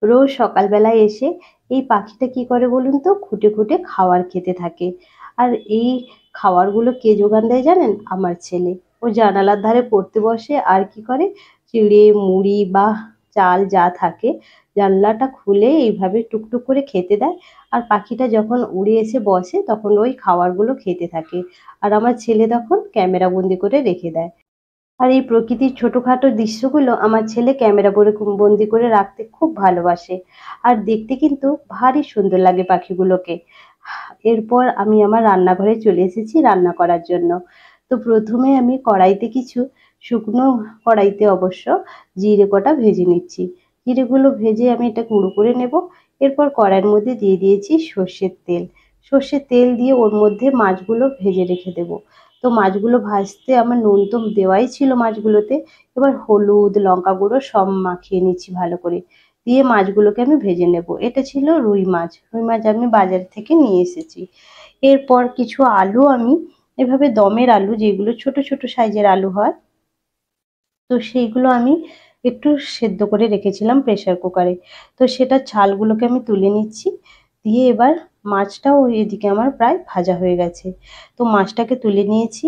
রোজ সকালবেলায় এসে এই পাখিটা কি করে বলুন তো, খুঁটে খুঁটে খাবার খেতে থাকে। আর এই খাবারগুলো কে যোগান দেয় জানেন? আমার ছেলে। ও জানালার ধারে পড়তে বসে আর কি করে, চিড়ে মুড়ি বা চাল যা থাকে জানলাটা খুলে এইভাবে টুকটুক করে খেতে দেয়। আর পাখিটা যখন উড়ে এসে বসে তখন ওই খাবারগুলো খেতে থাকে। আর আমার ছেলে তখন ক্যামেরা বন্দি করে রেখে দেয়। আর এই প্রকৃতির ছোটখাটো দৃশ্যগুলো আমার ছেলে ক্যামেরা বন্দি করে রাখতে খুব ভালোবাসে। আর দেখতে কিন্তু ভারী সুন্দর লাগে পাখিগুলোকে। এরপর আমি আমার রান্নাঘরে চলে এসেছি রান্না করার জন্য। তো প্রথমে আমি কড়াইতে কিছু শুকনো, কড়াইতে অবশ্য জিরে কটা ভেজে নিচ্ছি। জিরেগুলো ভেজে আমি এটা গুঁড়ো করে নেব। এরপর কড়াইয়ের মধ্যে দিয়ে দিয়েছি সর্ষের তেল। সর্ষের তেল দিয়ে ওর মধ্যে মাছগুলো ভেজে রেখে দেবো। তো মাছগুলো ভাজতে আমার নুন তো দেওয়াই ছিল মাছগুলোতে। এবার হলুদ লঙ্কা গুঁড়ো সব মাখিয়ে নিচ্ছি ভালো করে। দিয়ে মাছগুলোকে আমি ভেজে নেব। এটা ছিল রুই মাছ। রুই মাছ আমি বাজার থেকে নিয়ে এসেছি। এরপর কিছু আলু আমি এভাবে দমের আলু, যেগুলো ছোট ছোট সাইজের আলু হয়, তো সেইগুলো আমি একটু সেদ্ধ করে রেখেছিলাম প্রেসার কুকারে। তো সেটা ছালগুলোকে আমি তুলে নিচ্ছি। দিয়ে এবার মাছটাও এদিকে আমার প্রায় ভাজা হয়ে গেছে। তো মাছটাকে তুলে নিয়েছি।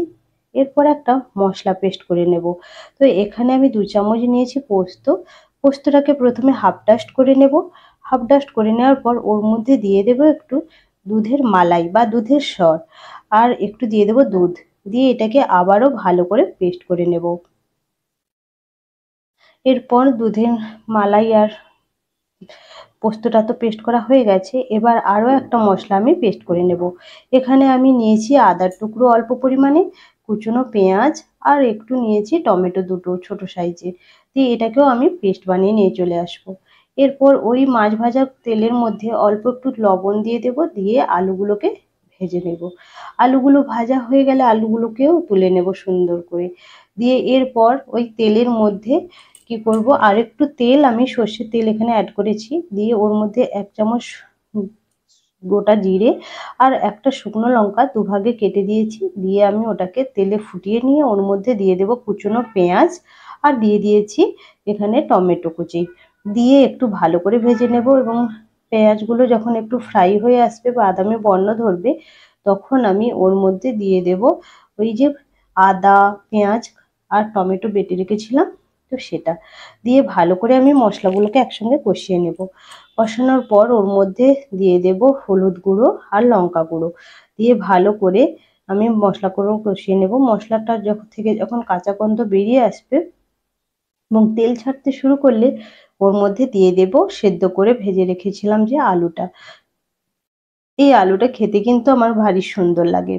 এরপর একটা মশলা পেস্ট করে নেব। তো এখানে আমি 2 চামচ নিয়েছি পোস্ত। পোস্তটাকে প্রথমে হাফ ডাস্ট করে নেব। হাফ ডাস্ট করে নেওয়ার পর ওর মধ্যে দিয়ে দেব একটু দুধের মালাই বা দুধের সর, আর একটু দিয়ে দেব দুধ। দিয়ে এটাকে আবারও ভালো করে পেস্ট করে নেব। এরপর দুধের মালাই আর পোস্তটা তো পেস্ট করা হয়ে গেছে। এবার আরও একটা মশলা আমি পেস্ট করে নেব। এখানে আমি নিয়েছি আদার টুকরো অল্প পরিমাণে, কুচনো পেঁয়াজ, আর একটু নিয়েছি টমেটো দুটো ছোট সাইজের। দিয়ে এটাকেও আমি পেস্ট বানিয়ে নিয়ে চলে আসবো। এরপর ওই মাছ ভাজা তেলের মধ্যে অল্প একটু লবণ দিয়ে দেব। দিয়ে আলুগুলোকে ভেজে নেব। আলুগুলো ভাজা হয়ে গেলে আলুগুলোকেও তুলে নেব সুন্দর করে। দিয়ে এরপর ওই তেলের মধ্যে কি করব, আর একটু তেল আমি সর্ষের তেল এখানে অ্যাড করেছি। দিয়ে ওর মধ্যে 1 চামচ গোটা জিরে আর একটা শুকনো লঙ্কা দুভাগে কেটে দিয়েছি। দিয়ে আমি ওটাকে তেলে ফুটিয়ে নিয়ে ওর মধ্যে দিয়ে দেব কুচনো পেঁয়াজ, আর দিয়ে দিয়েছি এখানে টমেটো কুচি। দিয়ে একটু ভালো করে ভেজে নেব। এবং পেঁয়াজগুলো যখন একটু ফ্রাই হয়ে আসবে, বাদামি বর্ণ ধরবে, তখন আমি ওর মধ্যে দিয়ে দেব ওই যে আদা পেঁয়াজ আর টমেটো বেটে রেখেছিলাম, তো সেটা দিয়ে ভালো করে আমি মশলাগুলোকে একসঙ্গে কষিয়ে নেব। কষানোর পর ওর মধ্যে দিয়ে দেব হলুদ গুঁড়ো আর লঙ্কা গুঁড়ো। দিয়ে ভালো করে আমি মশলাগুলো কষিয়ে নেব। মশলাটা যখন কাঁচা গন্ধ বেরিয়ে আসবে এবং তেল ছাড়তে শুরু করলে ওর মধ্যে দিয়ে দেব সেদ্ধ করে ভেজে রেখেছিলাম যে আলুটা। এই আলুটা খেতে কিন্তু আমার ভারী সুন্দর লাগে।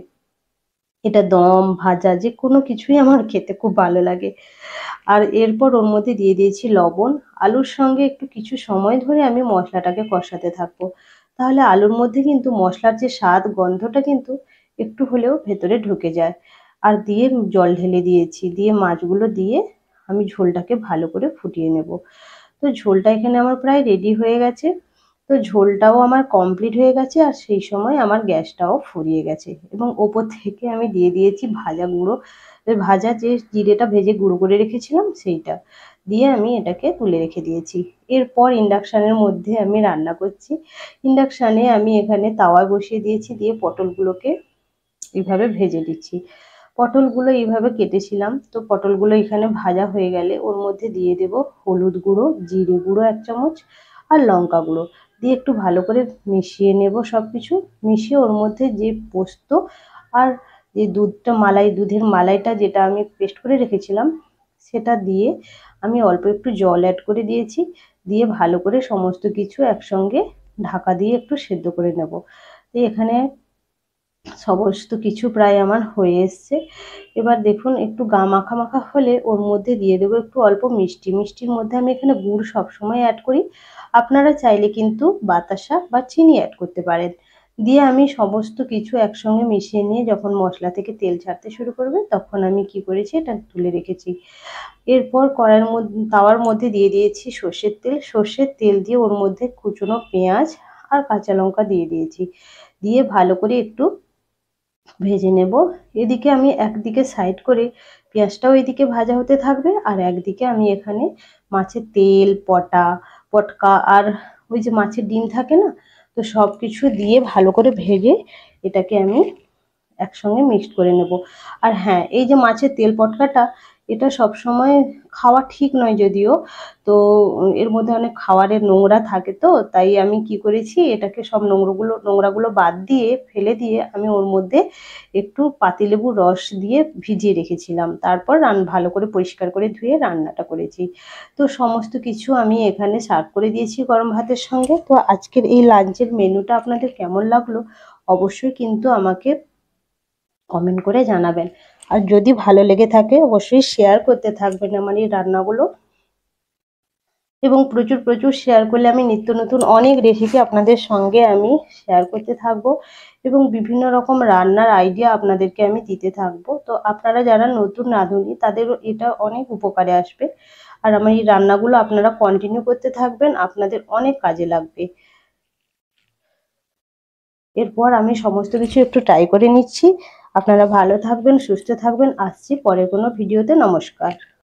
এটা দম ভাজা যে কোনো কিছুই আমার খেতে খুব ভালো লাগে। আর এরপর ওর মধ্যে দিয়ে দিয়েছি লবণ। আলুর সঙ্গে একটু কিছু সময় ধরে আমি মশলাটাকে কষাতে থাকবো। তাহলে আলুর মধ্যে কিন্তু মশলার যে স্বাদ গন্ধটা কিন্তু একটু হলেও ভেতরে ঢুকে যায়। আর দিয়ে জল ঢেলে দিয়েছি। দিয়ে মাছগুলো দিয়ে আমি ঝোলটাকে ভালো করে ফুটিয়ে নেব। তো ঝোলটা এখানে আমার প্রায় রেডি হয়ে গেছে। তো ঝোলটাও আমার কমপ্লিট হয়ে গেছে। আর সেই সময় আমার গ্যাসটাও ফুরিয়ে গেছে এবং ওপর থেকে আমি দিয়ে দিয়েছি ভাজা গুঁড়ো, ভাজা যে জিরেটা ভেজে গুঁড়ো করে রেখেছিলাম সেইটা দিয়ে আমি এটাকে তুলে রেখে দিয়েছি। এরপর ইন্ডাকশানের মধ্যে আমি রান্না করছি। ইন্ডাকশানে আমি এখানে তাওয়া বসিয়ে দিয়েছি। দিয়ে পটলগুলোকে এইভাবে ভেজে দিচ্ছি। পটলগুলো এইভাবে কেটেছিলাম। তো পটলগুলো এখানে ভাজা হয়ে গেলে ওর মধ্যে দিয়ে দেব হলুদ গুঁড়ো, জিরে গুঁড়ো 1 চামচ আর লঙ্কা গুঁড়ো। দিয়ে একটু ভালো করে মিশিয়ে নেব সব কিছু। মিশিয়ে ওর মধ্যে যে পোস্ত আর যে দুধের মালাইটা যেটা আমি পেস্ট করে রেখেছিলাম সেটা দিয়ে আমি অল্প একটু জল অ্যাড করে দিয়েছি। দিয়ে ভালো করে সমস্ত কিছু একসঙ্গে ঢাকা দিয়ে একটু সেদ্ধ করে নেব। তো এখানে সমস্ত কিছু প্রায় আমার হয়ে এসছে। এবার দেখুন একটু গা মাখা মাখা হলে ওর মধ্যে দিয়ে দেবো একটু অল্প মিষ্টি। মিষ্টির মধ্যে আমি এখানে গুড় সবসময় অ্যাড করি। আপনারা চাইলে কিন্তু বাতাসা বা চিনি অ্যাড করতে পারেন। দিয়ে আমি সমস্ত কিছু একসঙ্গে মিশিয়ে নিয়ে যখন মশলা থেকে তেল ছাড়তে শুরু করবে তখন আমি কি করেছি এটা তুলে রেখেছি। এরপর কড়াইয়ের মধ্যে তাওয়ার মধ্যে দিয়ে দিয়েছি সর্ষের তেল। সর্ষের তেল দিয়ে ওর মধ্যে কুচনো পেঁয়াজ আর কাঁচা লঙ্কা দিয়ে দিয়েছি। দিয়ে ভালো করে একটু ভেজে নেব। এদিকে আমি একদিকে সাইড করে পেঁয়াজটাও এদিকে ভাজা হতে থাকবে, আর একদিকে আমি এখানে মাছের তেল পটকা আর ওই যে মাছের ডিম থাকে না, তো সব কিছু দিয়ে ভালো করে ভেজে এটাকে আমি একসঙ্গে মিক্সড করে নেব। আর হ্যাঁ, এই যে মাছের তেল পটকাটা, এটা সব সময় খাওয়া ঠিক নয় যদিও, তো এর মধ্যে অনেক খাবারের নোংরা থাকে, তো তাই আমি কি করেছি, এটাকে সব নোংরাগুলো বাদ দিয়ে ফেলে দিয়ে আমি ওর মধ্যে একটু পাতিলেবুর রস দিয়ে ভিজিয়ে রেখেছিলাম, তারপর ভালো করে পরিষ্কার করে ধুয়ে রান্নাটা করেছি। তো সমস্ত কিছু আমি এখানে সার্ভ করে দিয়েছি গরম ভাতের সঙ্গে। তো আজকের এই লাঞ্চের মেনুটা আপনাদের কেমন লাগলো অবশ্যই কিন্তু আমাকে কমেন্ট করে জানাবেন। আর যদি ভালো লেগে থাকে অবশ্যই শেয়ার করতে থাকবেন আমার এই রান্নাগুলো, এবং প্রচুর প্রচুর শেয়ার করলে আমি নিত্য নতুন অনেক রেসিপি আপনাদের সঙ্গে আমি শেয়ার করতে থাকবো, এবং বিভিন্ন রকম রান্নার আইডিয়া আপনাদেরকে আমি দিতে থাকবো। তো আপনারা যারা নতুন রাঁধুনি তাদেরও এটা অনেক উপকারে আসবে। আর আমার এই রান্নাগুলো আপনারা কন্টিনিউ করতে থাকবেন, আপনাদের অনেক কাজে লাগবে। এরপর আমি সমস্ত কিছু একটু ট্রাই করে নিচ্ছি। আপনারা ভালো থাকবেন, সুস্থ থাকবেন। আসছি পরের কোনো ভিডিওতে। নমস্কার।